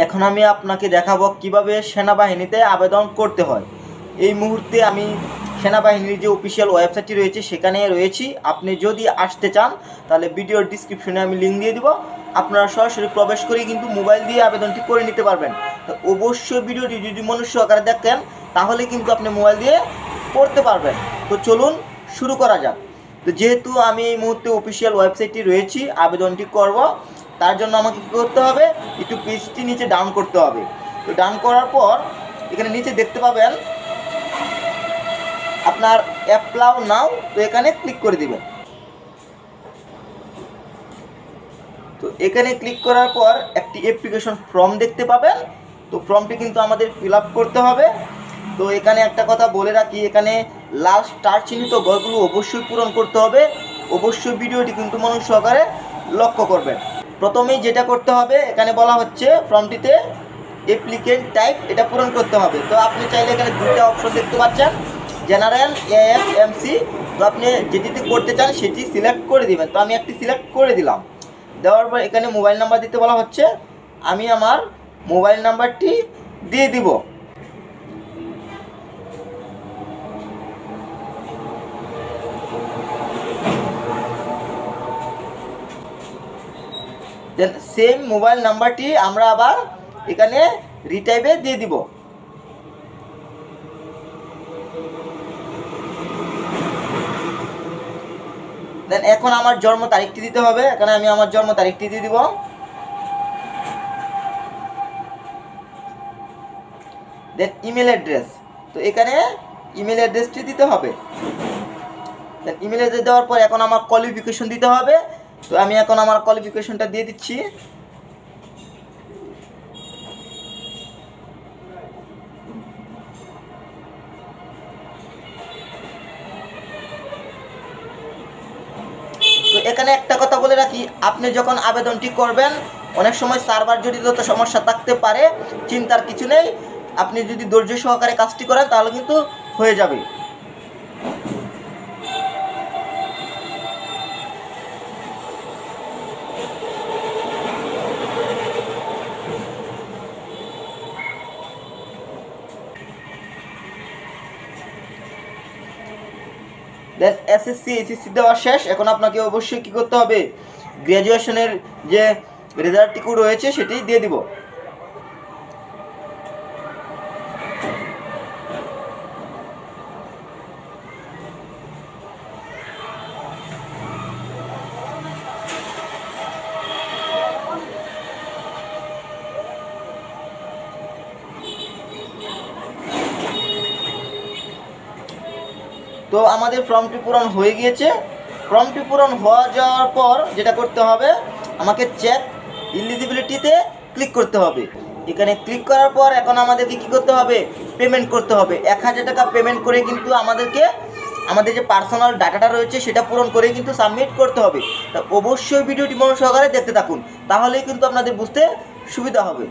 এখন আমি আপনাকে দেখাবো কিভাবে সেনাবাহিনীতে আবেদন করতে হয়। এই মুহূর্তে আমি সেনাবাহিনীর যে অফিসিয়াল ওয়েবসাইটটি রয়েছে সেখানে রয়েছি। আপনি যদি আসতে চান তাহলে ভিডিওর ডিসক্রিপশনে আমি লিঙ্ক দিয়ে দিব, আপনারা সরাসরি প্রবেশ করে কিন্তু মোবাইল দিয়ে আবেদনটি করে নিতে পারবেন। তো অবশ্যই ভিডিওটি যদি মনুষ্য আকারে দেখেন তাহলে কিন্তু আপনি মোবাইল দিয়ে করতে পারবেন। তো চলুন শুরু করা যাক। তো যেহেতু আমি এই মুহূর্তে অফিসিয়াল ওয়েবসাইটটি রয়েছি, আবেদনটি করব, তার জন্য আমাকে কী করতে হবে, একটু পেজটি নিচে ডাউন করতে হবে। তো ডাউন করার পর এখানে নিচে দেখতে পাবেন আপনার অ্যাপ্লাই নাও, তো এখানে ক্লিক করে দিবেন। তো এখানে ক্লিক করার পর একটি অ্যাপ্লিকেশন ফর্ম দেখতে পাবেন। তো ফর্মটি কিন্তু আমাদের ফিল আপ করতে হবে। তো এখানে একটা কথা বলে রাখি, এখানে লাল স্টার চিহ্নিত ঘরগুলো অবশ্যই পূরণ করতে হবে। অবশ্যই ভিডিওটি কিন্তু মনোযোগ সহকারে লক্ষ্য করবেন। প্রথমেই যেটা করতে হবে, এখানে বলা হচ্ছে ফর্মটিতে অ্যাপ্লিকেন্ট টাইপ এটা পূরণ করতে হবে। তো আপনি চাইলে এখানে দুইটা অপশন দেখতে পাচ্ছেন, জেনারেল, এএফএমসি। তো আপনি যেটিতে করতে চান সেটি সিলেক্ট করে দিবেন। তো আমি একটি সিলেক্ট করে দিলাম। দেওয়ার পর এখানে মোবাইল নাম্বার দিতে বলা হচ্ছে, আমি আমার মোবাইল নাম্বারটি দিয়ে দিব। দেন সেম মোবাইল নাম্বারটি আমরা আবার এখানে রিটাইপে দিয়ে দিব। দেন এখন আমার জন্ম তারিখটি দিতে হবে। এখানে আমি আমার জন্ম তারিখটি দিয়ে দিব। দেন ইমেল অ্যাড্রেস, তো এখানে ইমেল অ্যাড্রেসটি দিতে হবে। দেন ইমেল অ্যাড্রেস দেওয়ার পর এখন আমার কোয়ালিফিকেশন দিতে হবে। তো আমি এখন আমার কোয়ালিফিকেশনটা দিয়ে দিচ্ছি। তো এখানে একটা কথা বলে রাখি, আপনি যখন আবেদনটি করবেন অনেক সময় সার্ভার জড়িত সমস্যা থাকতে পারে, চিন্তার কিছু নেই। আপনি যদি ধৈর্য সহকারে কাজটি করেন তাহলে কিন্তু হয়ে যাবে। দেন এসএসসি এইচএসসি দেওয়া শেষ। এখন আপনাকে অবশ্যই কী করতে হবে, গ্র্যাজুয়েশনের যে রেজাল্টটুকু রয়েছে সেটি দিয়ে দিব। তো আমাদের ফর্মটি পূরণ হয়ে গিয়েছে। ফর্মটি পূরণ হয়ে যাওয়ার পর যেটা করতে হবে, আমাকে চেক এলিজিবিলিটিতে ক্লিক করতে হবে। এখানে ক্লিক করার পর এখন আমাদেরকে কী করতে হবে, পেমেন্ট করতে হবে। 1000 টাকা পেমেন্ট করে কিন্তু আমাদেরকে আমাদের যে পার্সোনাল ডাটাটা রয়েছে সেটা পূরণ করে কিন্তু সাবমিট করতে হবে। তা অবশ্যই ভিডিওটি মনোযোগ সহকারে দেখতে থাকুন, তাহলেই কিন্তু আপনাদের বুঝতে সুবিধা হবে।